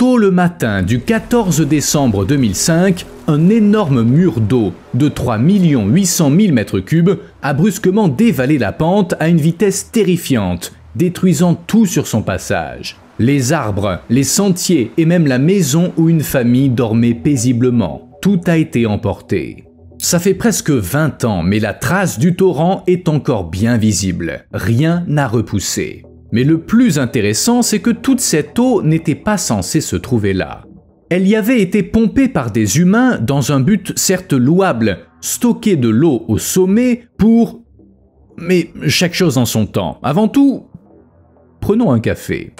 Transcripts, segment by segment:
tôt le matin du 14 décembre 2005, un énorme mur d'eau de 3 800 000 m3 a brusquement dévalé la pente à une vitesse terrifiante, détruisant tout sur son passage. Les arbres, les sentiers et même la maison où une famille dormait paisiblement. Tout a été emporté. Ça fait presque 20 ans, mais la trace du torrent est encore bien visible. Rien n'a repoussé. Mais le plus intéressant, c'est que toute cette eau n'était pas censée se trouver là. Elle y avait été pompée par des humains dans un but certes louable, stocker de l'eau au sommet pour... Mais chaque chose en son temps. Avant tout, prenons un café.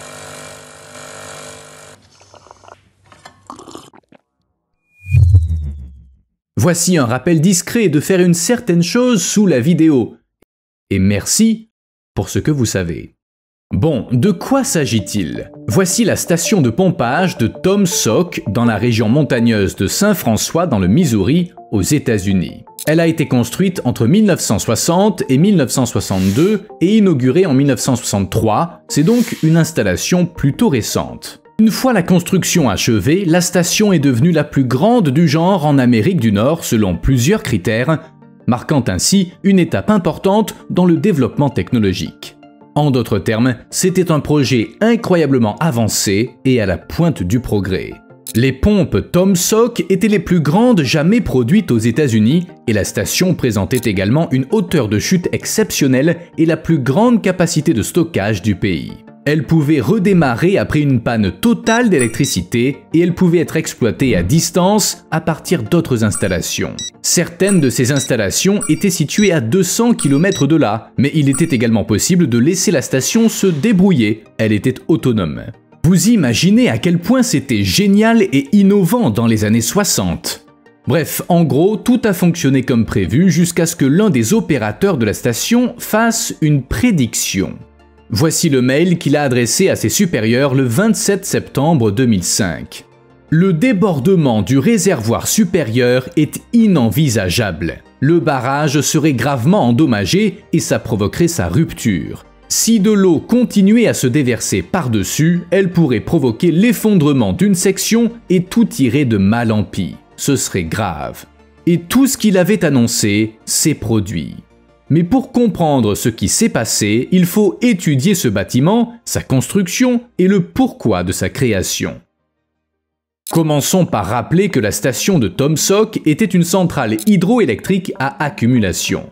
Voici un rappel discret de faire une certaine chose sous la vidéo. Et merci pour ce que vous savez. Bon, de quoi s'agit-il? Voici la station de pompage de Tom Sawk dans la région montagneuse de Saint-François dans le Missouri, aux États-Unis. Elle a été construite entre 1960 et 1962 et inaugurée en 1963, c'est donc une installation plutôt récente. Une fois la construction achevée, la station est devenue la plus grande du genre en Amérique du Nord selon plusieurs critères, marquant ainsi une étape importante dans le développement technologique. En d'autres termes, c'était un projet incroyablement avancé et à la pointe du progrès. Les pompes Tom Sawk étaient les plus grandes jamais produites aux États-Unis et la station présentait également une hauteur de chute exceptionnelle et la plus grande capacité de stockage du pays. Elle pouvait redémarrer après une panne totale d'électricité et elle pouvait être exploitée à distance à partir d'autres installations. Certaines de ces installations étaient situées à 200 km de là, mais il était également possible de laisser la station se débrouiller, elle était autonome. Vous imaginez à quel point c'était génial et innovant dans les années 60. Bref, en gros, tout a fonctionné comme prévu jusqu'à ce que l'un des opérateurs de la station fasse une prédiction. Voici le mail qu'il a adressé à ses supérieurs le 27 septembre 2005. Le débordement du réservoir supérieur est inenvisageable. Le barrage serait gravement endommagé et ça provoquerait sa rupture. Si de l'eau continuait à se déverser par-dessus, elle pourrait provoquer l'effondrement d'une section et tout irait de mal en pis. Ce serait grave. Et tout ce qu'il avait annoncé s'est produit. Mais pour comprendre ce qui s'est passé, il faut étudier ce bâtiment, sa construction et le pourquoi de sa création. Commençons par rappeler que la station de Tom Sawk était une centrale hydroélectrique à accumulation.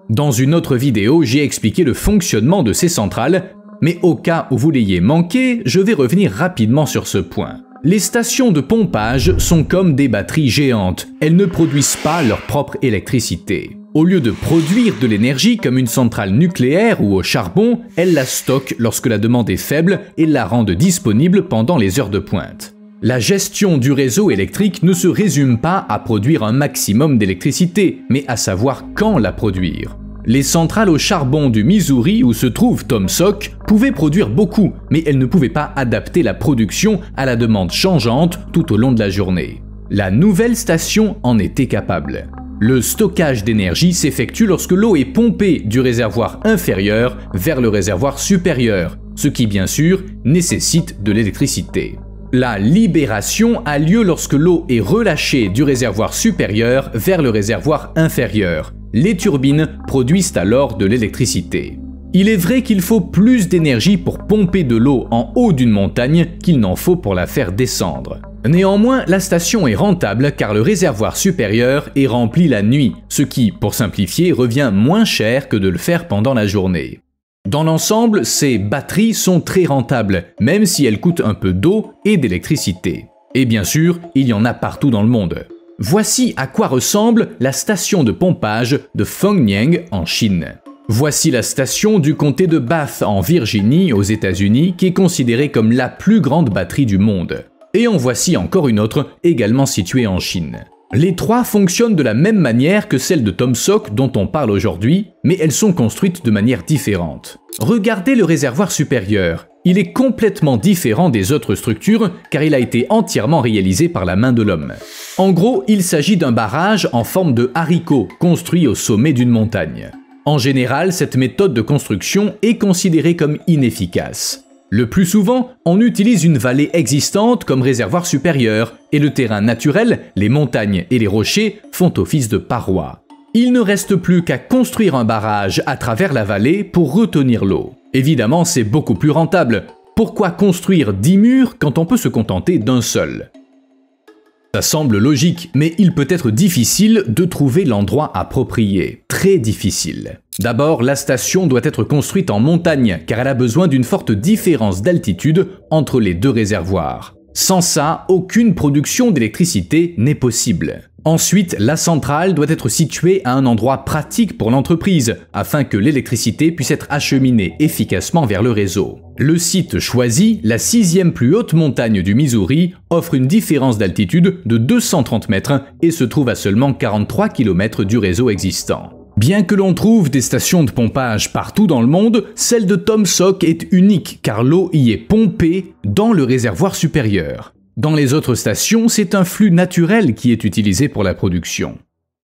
Dans une autre vidéo, j'ai expliqué le fonctionnement de ces centrales, mais au cas où vous l'ayez manqué, je vais revenir rapidement sur ce point. Les stations de pompage sont comme des batteries géantes, elles ne produisent pas leur propre électricité. Au lieu de produire de l'énergie comme une centrale nucléaire ou au charbon, elles la stockent lorsque la demande est faible et la rendent disponible pendant les heures de pointe. La gestion du réseau électrique ne se résume pas à produire un maximum d'électricité, mais à savoir quand la produire. Les centrales au charbon du Missouri où se trouve Tom Sawk pouvaient produire beaucoup, mais elles ne pouvaient pas adapter la production à la demande changeante tout au long de la journée. La nouvelle station en était capable. Le stockage d'énergie s'effectue lorsque l'eau est pompée du réservoir inférieur vers le réservoir supérieur, ce qui bien sûr nécessite de l'électricité. La libération a lieu lorsque l'eau est relâchée du réservoir supérieur vers le réservoir inférieur. Les turbines produisent alors de l'électricité. Il est vrai qu'il faut plus d'énergie pour pomper de l'eau en haut d'une montagne qu'il n'en faut pour la faire descendre. Néanmoins, la station est rentable car le réservoir supérieur est rempli la nuit, ce qui, pour simplifier, revient moins cher que de le faire pendant la journée. Dans l'ensemble, ces batteries sont très rentables, même si elles coûtent un peu d'eau et d'électricité. Et bien sûr, il y en a partout dans le monde. Voici à quoi ressemble la station de pompage de Fengniang en Chine. Voici la station du comté de Bath en Virginie aux États-Unis qui est considérée comme la plus grande batterie du monde. Et en voici encore une autre, également située en Chine. Les trois fonctionnent de la même manière que celle de Tom Sawk dont on parle aujourd'hui, mais elles sont construites de manière différente. Regardez le réservoir supérieur. Il est complètement différent des autres structures car il a été entièrement réalisé par la main de l'homme. En gros, il s'agit d'un barrage en forme de haricot construit au sommet d'une montagne. En général, cette méthode de construction est considérée comme inefficace. Le plus souvent, on utilise une vallée existante comme réservoir supérieur, et le terrain naturel, les montagnes et les rochers, font office de parois. Il ne reste plus qu'à construire un barrage à travers la vallée pour retenir l'eau. Évidemment, c'est beaucoup plus rentable. Pourquoi construire 10 murs quand on peut se contenter d'un seul ? Ça semble logique, mais il peut être difficile de trouver l'endroit approprié. Très difficile. D'abord, la station doit être construite en montagne, car elle a besoin d'une forte différence d'altitude entre les deux réservoirs. Sans ça, aucune production d'électricité n'est possible. Ensuite, la centrale doit être située à un endroit pratique pour l'entreprise, afin que l'électricité puisse être acheminée efficacement vers le réseau. Le site choisi, la 6e plus haute montagne du Missouri, offre une différence d'altitude de 230 mètres et se trouve à seulement 43 km du réseau existant. Bien que l'on trouve des stations de pompage partout dans le monde, celle de Tomsock est unique car l'eau y est pompée dans le réservoir supérieur. Dans les autres stations, c'est un flux naturel qui est utilisé pour la production.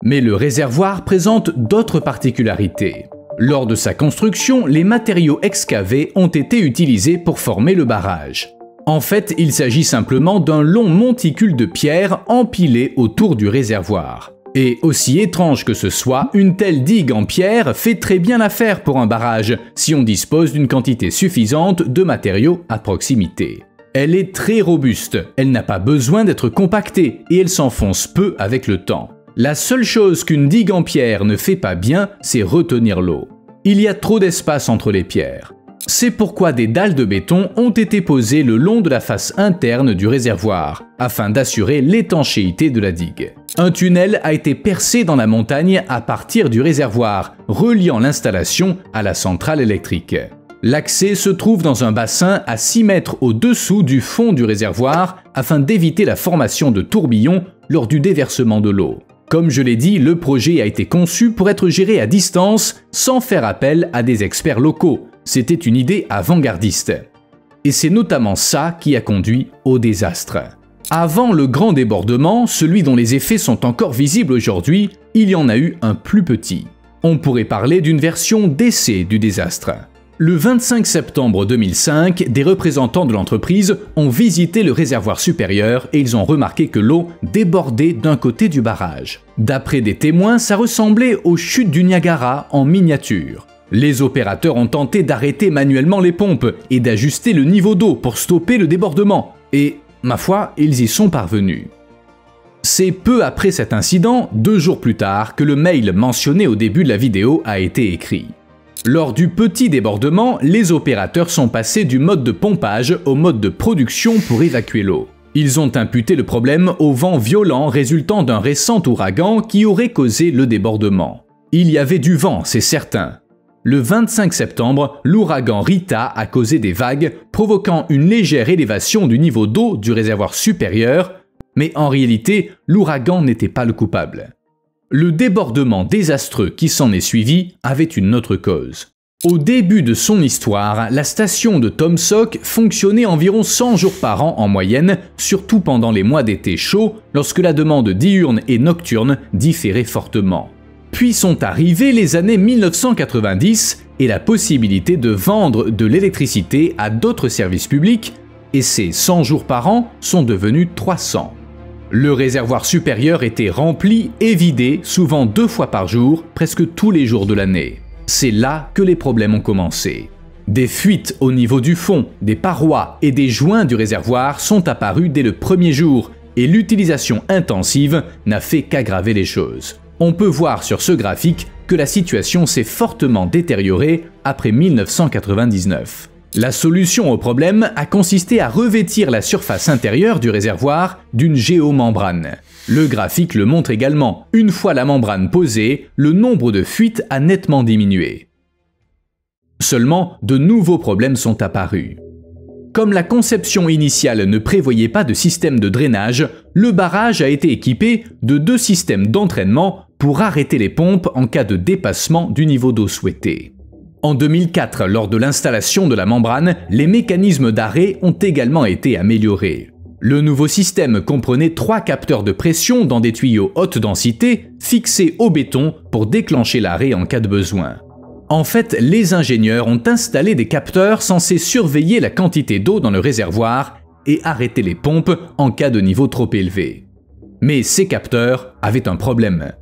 Mais le réservoir présente d'autres particularités. Lors de sa construction, les matériaux excavés ont été utilisés pour former le barrage. En fait, il s'agit simplement d'un long monticule de pierre empilé autour du réservoir. Et aussi étrange que ce soit, une telle digue en pierre fait très bien l'affaire pour un barrage, si on dispose d'une quantité suffisante de matériaux à proximité. Elle est très robuste, elle n'a pas besoin d'être compactée et elle s'enfonce peu avec le temps. La seule chose qu'une digue en pierre ne fait pas bien, c'est retenir l'eau. Il y a trop d'espace entre les pierres. C'est pourquoi des dalles de béton ont été posées le long de la face interne du réservoir, afin d'assurer l'étanchéité de la digue. Un tunnel a été percé dans la montagne à partir du réservoir, reliant l'installation à la centrale électrique. L'accès se trouve dans un bassin à 6 mètres au-dessous du fond du réservoir afin d'éviter la formation de tourbillons lors du déversement de l'eau. Comme je l'ai dit, le projet a été conçu pour être géré à distance sans faire appel à des experts locaux. C'était une idée avant-gardiste. Et c'est notamment ça qui a conduit au désastre. Avant le grand débordement, celui dont les effets sont encore visibles aujourd'hui, il y en a eu un plus petit. On pourrait parler d'une version d'essai du désastre. Le 25 septembre 2005, des représentants de l'entreprise ont visité le réservoir supérieur et ils ont remarqué que l'eau débordait d'un côté du barrage. D'après des témoins, ça ressemblait aux chutes du Niagara en miniature. Les opérateurs ont tenté d'arrêter manuellement les pompes et d'ajuster le niveau d'eau pour stopper le débordement. Et, ma foi, ils y sont parvenus. C'est peu après cet incident, 2 jours plus tard, que le mail mentionné au début de la vidéo a été écrit. Lors du petit débordement, les opérateurs sont passés du mode de pompage au mode de production pour évacuer l'eau. Ils ont imputé le problème au vent violent résultant d'un récent ouragan qui aurait causé le débordement. Il y avait du vent, c'est certain. Le 25 septembre, l'ouragan Rita a causé des vagues, provoquant une légère élévation du niveau d'eau du réservoir supérieur, mais en réalité, l'ouragan n'était pas le coupable. Le débordement désastreux qui s'en est suivi avait une autre cause. Au début de son histoire, la station de Tomsock fonctionnait environ 100 jours par an en moyenne, surtout pendant les mois d'été chauds, lorsque la demande diurne et nocturne différait fortement. Puis sont arrivées les années 1990 et la possibilité de vendre de l'électricité à d'autres services publics, et ces 100 jours par an sont devenus 300. Le réservoir supérieur était rempli et vidé, souvent 2 fois par jour, presque tous les jours de l'année. C'est là que les problèmes ont commencé. Des fuites au niveau du fond, des parois et des joints du réservoir sont apparus dès le premier jour, et l'utilisation intensive n'a fait qu'aggraver les choses. On peut voir sur ce graphique que la situation s'est fortement détériorée après 1999. La solution au problème a consisté à revêtir la surface intérieure du réservoir d'une géomembrane. Le graphique le montre également. Une fois la membrane posée, le nombre de fuites a nettement diminué. Seulement, de nouveaux problèmes sont apparus. Comme la conception initiale ne prévoyait pas de système de drainage, le barrage a été équipé de 2 systèmes d'entraînement pour arrêter les pompes en cas de dépassement du niveau d'eau souhaité. En 2004, lors de l'installation de la membrane, les mécanismes d'arrêt ont également été améliorés. Le nouveau système comprenait 3 capteurs de pression dans des tuyaux haute densité fixés au béton pour déclencher l'arrêt en cas de besoin. En fait, les ingénieurs ont installé des capteurs censés surveiller la quantité d'eau dans le réservoir et arrêter les pompes en cas de niveau trop élevé. Mais ces capteurs avaient un problème.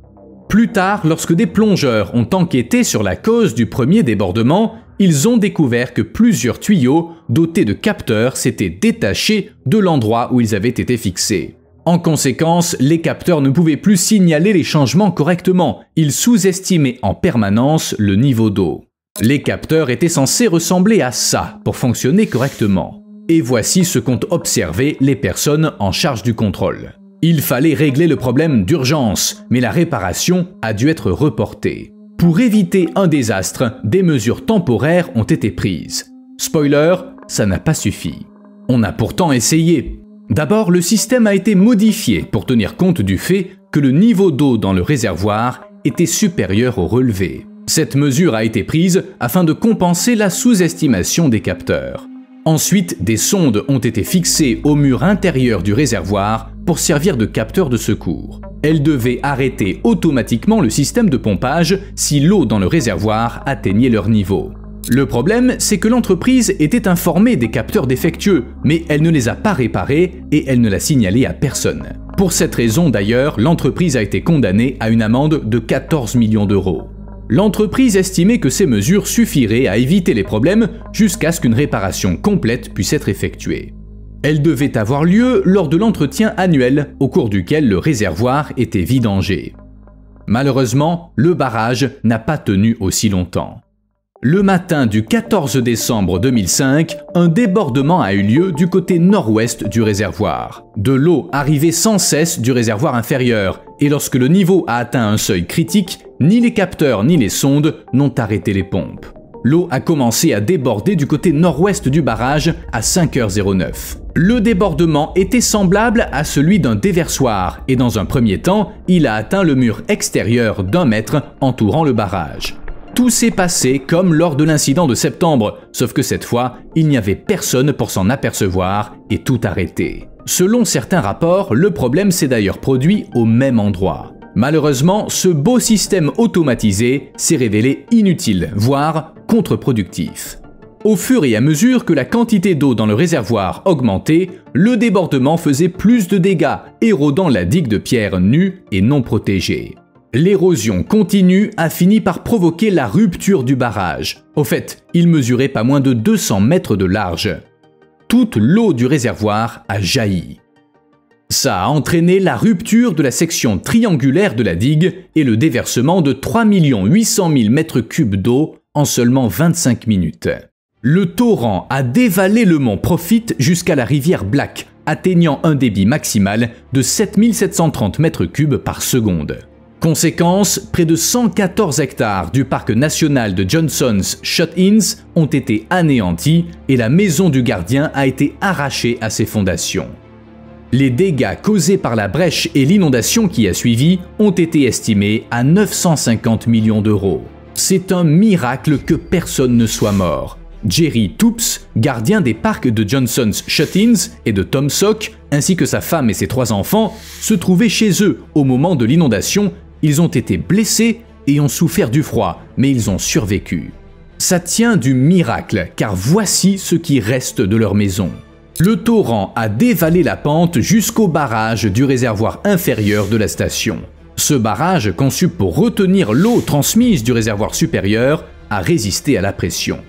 Plus tard, lorsque des plongeurs ont enquêté sur la cause du premier débordement, ils ont découvert que plusieurs tuyaux dotés de capteurs s'étaient détachés de l'endroit où ils avaient été fixés. En conséquence, les capteurs ne pouvaient plus signaler les changements correctement. Ils sous-estimaient en permanence le niveau d'eau. Les capteurs étaient censés ressembler à ça pour fonctionner correctement. Et voici ce qu'ont observé les personnes en charge du contrôle. Il fallait régler le problème d'urgence, mais la réparation a dû être reportée. Pour éviter un désastre, des mesures temporaires ont été prises. Spoiler, ça n'a pas suffi. On a pourtant essayé. D'abord, le système a été modifié pour tenir compte du fait que le niveau d'eau dans le réservoir était supérieur au relevé. Cette mesure a été prise afin de compenser la sous-estimation des capteurs. Ensuite, des sondes ont été fixées au mur intérieur du réservoir pour servir de capteurs de secours. Elles devaient arrêter automatiquement le système de pompage si l'eau dans le réservoir atteignait leur niveau. Le problème, c'est que l'entreprise était informée des capteurs défectueux, mais elle ne les a pas réparés et elle ne l'a signalé à personne. Pour cette raison d'ailleurs, l'entreprise a été condamnée à une amende de 14 millions d'euros. L'entreprise estimait que ces mesures suffiraient à éviter les problèmes jusqu'à ce qu'une réparation complète puisse être effectuée. Elle devait avoir lieu lors de l'entretien annuel au cours duquel le réservoir était vidangé. Malheureusement, le barrage n'a pas tenu aussi longtemps. Le matin du 14 décembre 2005, un débordement a eu lieu du côté nord-ouest du réservoir. De l'eau arrivait sans cesse du réservoir inférieur, et lorsque le niveau a atteint un seuil critique, ni les capteurs ni les sondes n'ont arrêté les pompes. L'eau a commencé à déborder du côté nord-ouest du barrage à 5h09. Le débordement était semblable à celui d'un déversoir, et dans un premier temps, il a atteint le mur extérieur d'1 mètre entourant le barrage. Tout s'est passé comme lors de l'incident de septembre, sauf que cette fois, il n'y avait personne pour s'en apercevoir et tout arrêter. Selon certains rapports, le problème s'est d'ailleurs produit au même endroit. Malheureusement, ce beau système automatisé s'est révélé inutile, voire contre-productif. Au fur et à mesure que la quantité d'eau dans le réservoir augmentait, le débordement faisait plus de dégâts, érodant la digue de pierre nue et non protégée. L'érosion continue a fini par provoquer la rupture du barrage. Au fait, il mesurait pas moins de 200 mètres de large. Toute l'eau du réservoir a jailli. Ça a entraîné la rupture de la section triangulaire de la digue et le déversement de 3 800 000 mètres cubes d'eau en seulement 25 minutes. Le torrent a dévalé le mont Profit jusqu'à la rivière Black, atteignant un débit maximal de 7 730 mètres cubes par seconde. Conséquence, près de 114 hectares du parc national de Johnson's Shut-ins ont été anéantis et la maison du gardien a été arrachée à ses fondations. Les dégâts causés par la brèche et l'inondation qui a suivi ont été estimés à 950 millions d'euros. C'est un miracle que personne ne soit mort. Jerry Toops, gardien des parcs de Johnson's Shut-ins et de Tom Sock, ainsi que sa femme et ses 3 enfants, se trouvaient chez eux au moment de l'inondation. Ils ont été blessés et ont souffert du froid, mais ils ont survécu. Ça tient du miracle, car voici ce qui reste de leur maison. Le torrent a dévalé la pente jusqu'au barrage du réservoir inférieur de la station. Ce barrage, conçu pour retenir l'eau transmise du réservoir supérieur, a résisté à la pression.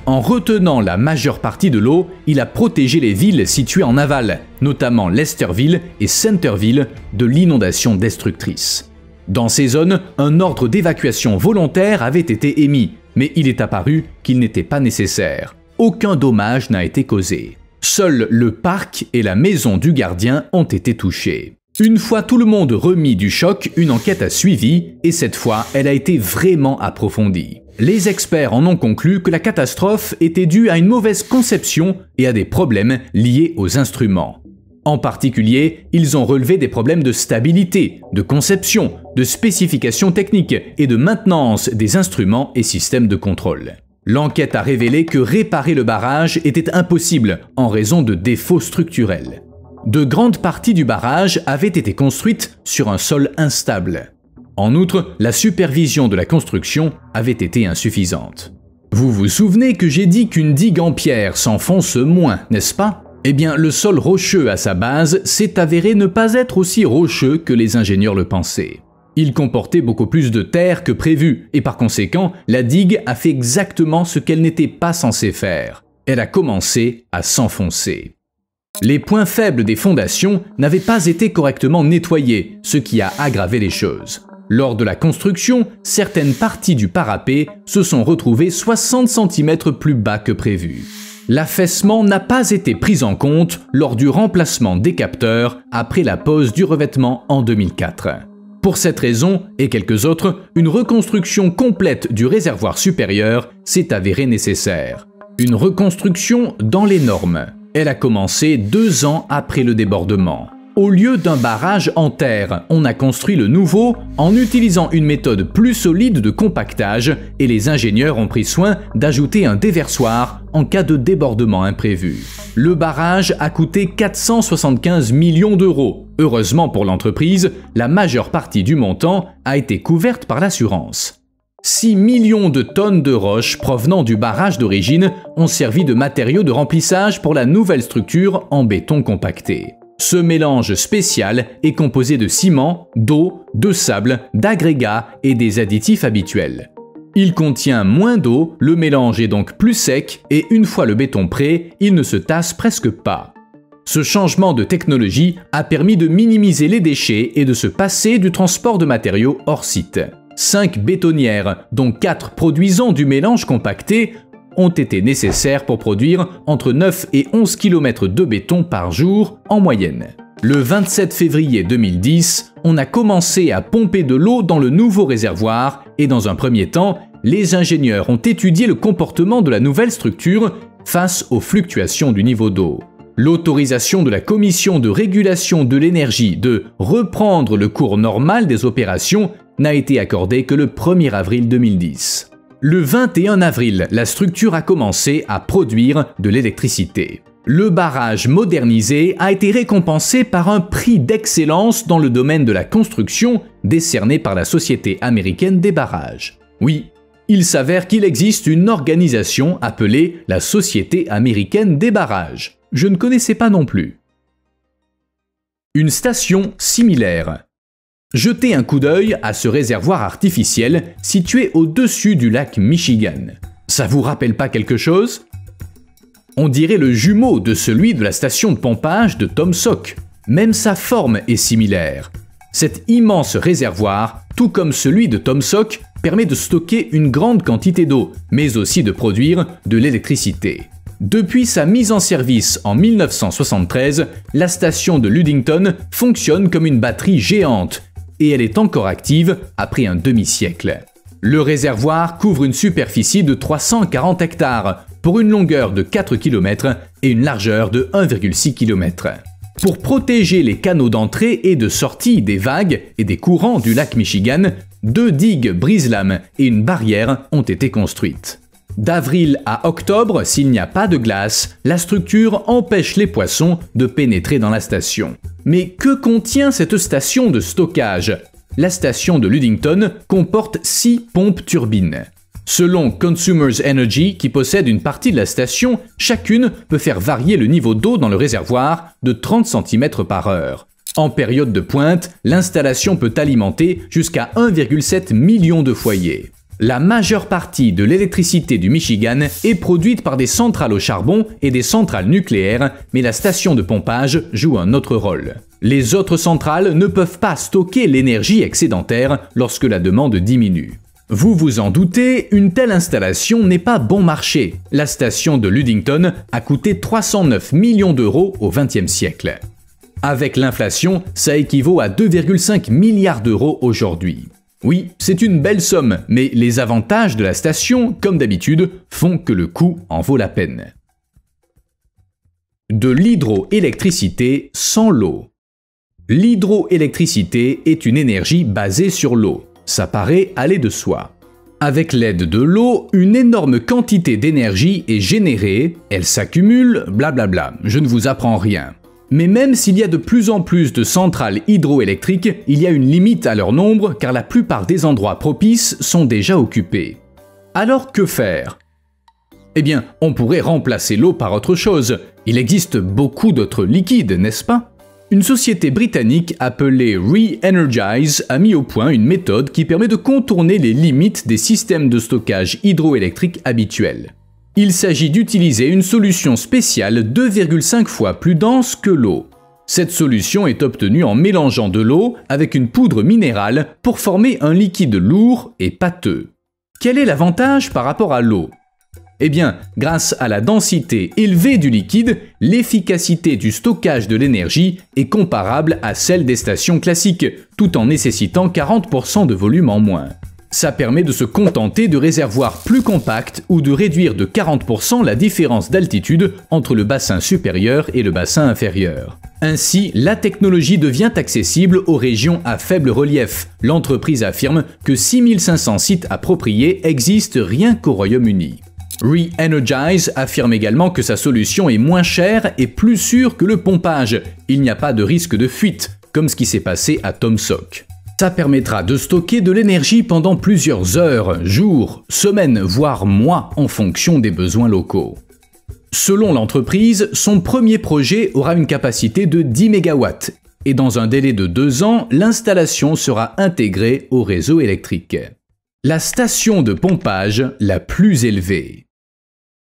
En retenant la majeure partie de l'eau, il a protégé les villes situées en aval, notamment Lesterville et Centerville, de l'inondation destructrice. Dans ces zones, un ordre d'évacuation volontaire avait été émis, mais il est apparu qu'il n'était pas nécessaire. Aucun dommage n'a été causé. Seuls le parc et la maison du gardien ont été touchés. Une fois tout le monde remis du choc, une enquête a suivi, et cette fois, elle a été vraiment approfondie. Les experts en ont conclu que la catastrophe était due à une mauvaise conception et à des problèmes liés aux instruments. En particulier, ils ont relevé des problèmes de stabilité, de conception, de spécifications techniques et de maintenance des instruments et systèmes de contrôle. L'enquête a révélé que réparer le barrage était impossible en raison de défauts structurels. De grandes parties du barrage avaient été construites sur un sol instable. En outre, la supervision de la construction avait été insuffisante. Vous vous souvenez que j'ai dit qu'une digue en pierre s'enfonce moins, n'est-ce pas? Eh bien, le sol rocheux à sa base s'est avéré ne pas être aussi rocheux que les ingénieurs le pensaient. Il comportait beaucoup plus de terre que prévu, et par conséquent, la digue a fait exactement ce qu'elle n'était pas censée faire. Elle a commencé à s'enfoncer. Les points faibles des fondations n'avaient pas été correctement nettoyés, ce qui a aggravé les choses. Lors de la construction, certaines parties du parapet se sont retrouvées 60 cm plus bas que prévu. L'affaissement n'a pas été pris en compte lors du remplacement des capteurs après la pose du revêtement en 2004. Pour cette raison, et quelques autres, une reconstruction complète du réservoir supérieur s'est avérée nécessaire. Une reconstruction dans les normes. Elle a commencé 2 ans après le débordement. Au lieu d'un barrage en terre, on a construit le nouveau en utilisant une méthode plus solide de compactage et les ingénieurs ont pris soin d'ajouter un déversoir en cas de débordement imprévu. Le barrage a coûté 475 millions d'euros. Heureusement pour l'entreprise, la majeure partie du montant a été couverte par l'assurance. 6 millions de tonnes de roches provenant du barrage d'origine ont servi de matériau de remplissage pour la nouvelle structure en béton compacté. Ce mélange spécial est composé de ciment, d'eau, de sable, d'agrégats et des additifs habituels. Il contient moins d'eau, le mélange est donc plus sec et une fois le béton prêt, il ne se tasse presque pas. Ce changement de technologie a permis de minimiser les déchets et de se passer du transport de matériaux hors site. 5 bétonnières, dont 4 produisant du mélange compacté, ont été nécessaires pour produire entre 9 et 11 km de béton par jour en moyenne. Le 27 février 2010, on a commencé à pomper de l'eau dans le nouveau réservoir et dans un premier temps, les ingénieurs ont étudié le comportement de la nouvelle structure face aux fluctuations du niveau d'eau. L'autorisation de la Commission de régulation de l'énergie de reprendre le cours normal des opérations n'a été accordée que le 1er avril 2010. Le 21 avril, la structure a commencé à produire de l'électricité. Le barrage modernisé a été récompensé par un prix d'excellence dans le domaine de la construction décerné par la Société américaine des barrages. Oui, il s'avère qu'il existe une organisation appelée la Société américaine des barrages. Je ne connaissais pas non plus. Une station similaire. Jetez un coup d'œil à ce réservoir artificiel situé au-dessus du lac Michigan. Ça vous rappelle pas quelque chose? On dirait le jumeau de celui de la station de pompage de Tom Sawyer. Même sa forme est similaire. Cet immense réservoir, tout comme celui de Tom Sawyer, permet de stocker une grande quantité d'eau, mais aussi de produire de l'électricité. Depuis sa mise en service en 1973, la station de Ludington fonctionne comme une batterie géante et elle est encore active après un demi-siècle. Le réservoir couvre une superficie de 340 hectares pour une longueur de 4 km et une largeur de 1,6 km. Pour protéger les canaux d'entrée et de sortie des vagues et des courants du lac Michigan, 2 digues brise-lames et une barrière ont été construites. D'avril à octobre, s'il n'y a pas de glace, la structure empêche les poissons de pénétrer dans la station. Mais que contient cette station de stockage? La station de Ludington comporte 6 pompes-turbines. Selon Consumers Energy, qui possède une partie de la station, chacune peut faire varier le niveau d'eau dans le réservoir de 30 cm par heure. En période de pointe, l'installation peut alimenter jusqu'à 1,7 million de foyers. La majeure partie de l'électricité du Michigan est produite par des centrales au charbon et des centrales nucléaires, mais la station de pompage joue un autre rôle. Les autres centrales ne peuvent pas stocker l'énergie excédentaire lorsque la demande diminue. Vous vous en doutez, une telle installation n'est pas bon marché. La station de Ludington a coûté 309 millions d'euros au XXe siècle. Avec l'inflation, ça équivaut à 2,5 milliards d'euros aujourd'hui. Oui, c'est une belle somme, mais les avantages de la station, comme d'habitude, font que le coût en vaut la peine. De l'hydroélectricité sans l'eau. L'hydroélectricité est une énergie basée sur l'eau. Ça paraît aller de soi. Avec l'aide de l'eau, une énorme quantité d'énergie est générée, elle s'accumule, blablabla, je ne vous apprends rien. Mais même s'il y a de plus en plus de centrales hydroélectriques, il y a une limite à leur nombre car la plupart des endroits propices sont déjà occupés. Alors que faire? Eh bien, on pourrait remplacer l'eau par autre chose. Il existe beaucoup d'autres liquides, n'est-ce pas? Une société britannique appelée Re-Energize a mis au point une méthode qui permet de contourner les limites des systèmes de stockage hydroélectrique habituels. Il s'agit d'utiliser une solution spéciale 2,5 fois plus dense que l'eau. Cette solution est obtenue en mélangeant de l'eau avec une poudre minérale pour former un liquide lourd et pâteux. Quel est l'avantage par rapport à l'eau? Eh bien, grâce à la densité élevée du liquide, l'efficacité du stockage de l'énergie est comparable à celle des stations classiques, tout en nécessitant 40% de volume en moins. Ça permet de se contenter de réservoirs plus compacts ou de réduire de 40% la différence d'altitude entre le bassin supérieur et le bassin inférieur. Ainsi, la technologie devient accessible aux régions à faible relief. L'entreprise affirme que 6500 sites appropriés existent rien qu'au Royaume-Uni. Re-Energize affirme également que sa solution est moins chère et plus sûre que le pompage. Il n'y a pas de risque de fuite, comme ce qui s'est passé à Tomsock. Ça permettra de stocker de l'énergie pendant plusieurs heures, jours, semaines, voire mois en fonction des besoins locaux. Selon l'entreprise, son premier projet aura une capacité de 10 MW et dans un délai de 2 ans, l'installation sera intégrée au réseau électrique. La station de pompage la plus élevée.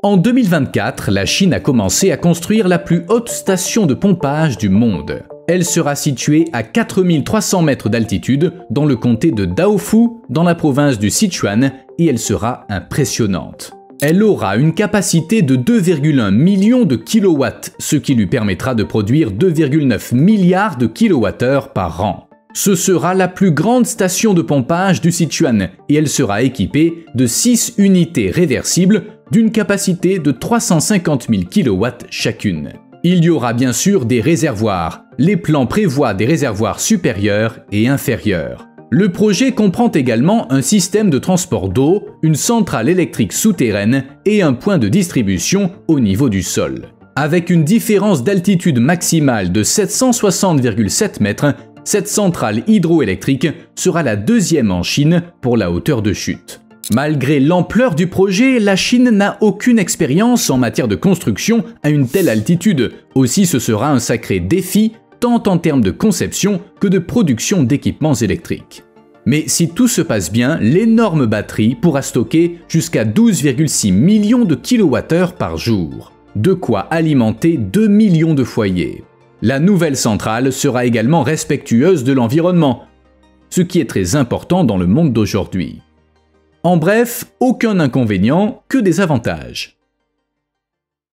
En 2024, la Chine a commencé à construire la plus haute station de pompage du monde. Elle sera située à 4300 mètres d'altitude dans le comté de Daofu, dans la province du Sichuan, et elle sera impressionnante. Elle aura une capacité de 2,1 millions de kilowatts, ce qui lui permettra de produire 2,9 milliards de kilowattheures par an. Ce sera la plus grande station de pompage du Sichuan et elle sera équipée de 6 unités réversibles d'une capacité de 350 000 kW chacune. Il y aura bien sûr des réservoirs. Les plans prévoient des réservoirs supérieurs et inférieurs. Le projet comprend également un système de transport d'eau, une centrale électrique souterraine et un point de distribution au niveau du sol. Avec une différence d'altitude maximale de 760,7 mètres, cette centrale hydroélectrique sera la deuxième en Chine pour la hauteur de chute. Malgré l'ampleur du projet, la Chine n'a aucune expérience en matière de construction à une telle altitude. Aussi, ce sera un sacré défi, tant en termes de conception que de production d'équipements électriques. Mais si tout se passe bien, l'énorme batterie pourra stocker jusqu'à 12,6 millions de kilowattheures par jour. De quoi alimenter 2 millions de foyers. La nouvelle centrale sera également respectueuse de l'environnement, ce qui est très important dans le monde d'aujourd'hui. En bref, aucun inconvénient, que des avantages.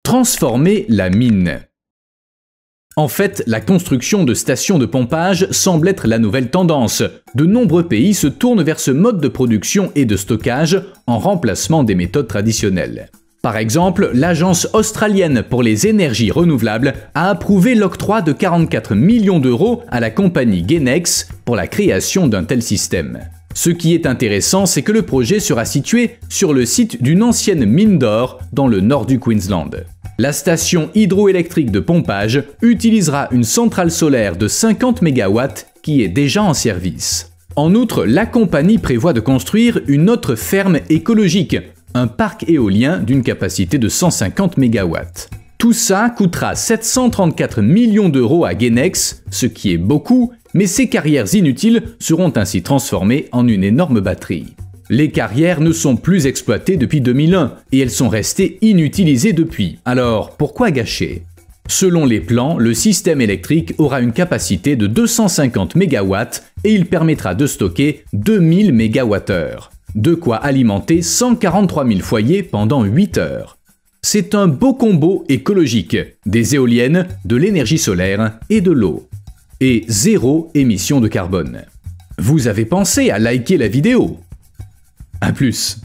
Transformer la mine. En fait, la construction de stations de pompage semble être la nouvelle tendance. De nombreux pays se tournent vers ce mode de production et de stockage en remplacement des méthodes traditionnelles. Par exemple, l'Agence australienne pour les énergies renouvelables a approuvé l'octroi de 44 millions d'euros à la compagnie Genex pour la création d'un tel système. Ce qui est intéressant, c'est que le projet sera situé sur le site d'une ancienne mine d'or dans le nord du Queensland. La station hydroélectrique de pompage utilisera une centrale solaire de 50 MW qui est déjà en service. En outre, la compagnie prévoit de construire une autre ferme écologique, un parc éolien d'une capacité de 150 MW. Tout ça coûtera 734 millions d'euros à Genex, ce qui est beaucoup, mais ces carrières inutiles seront ainsi transformées en une énorme batterie. Les carrières ne sont plus exploitées depuis 2001 et elles sont restées inutilisées depuis. Alors, pourquoi gâcher? Selon les plans, le système électrique aura une capacité de 250 MW et il permettra de stocker 2000 MWh. De quoi alimenter 143 000 foyers pendant 8 heures. C'est un beau combo écologique, des éoliennes, de l'énergie solaire et de l'eau. Et zéro émission de carbone. Vous avez pensé à liker la vidéo? A plus.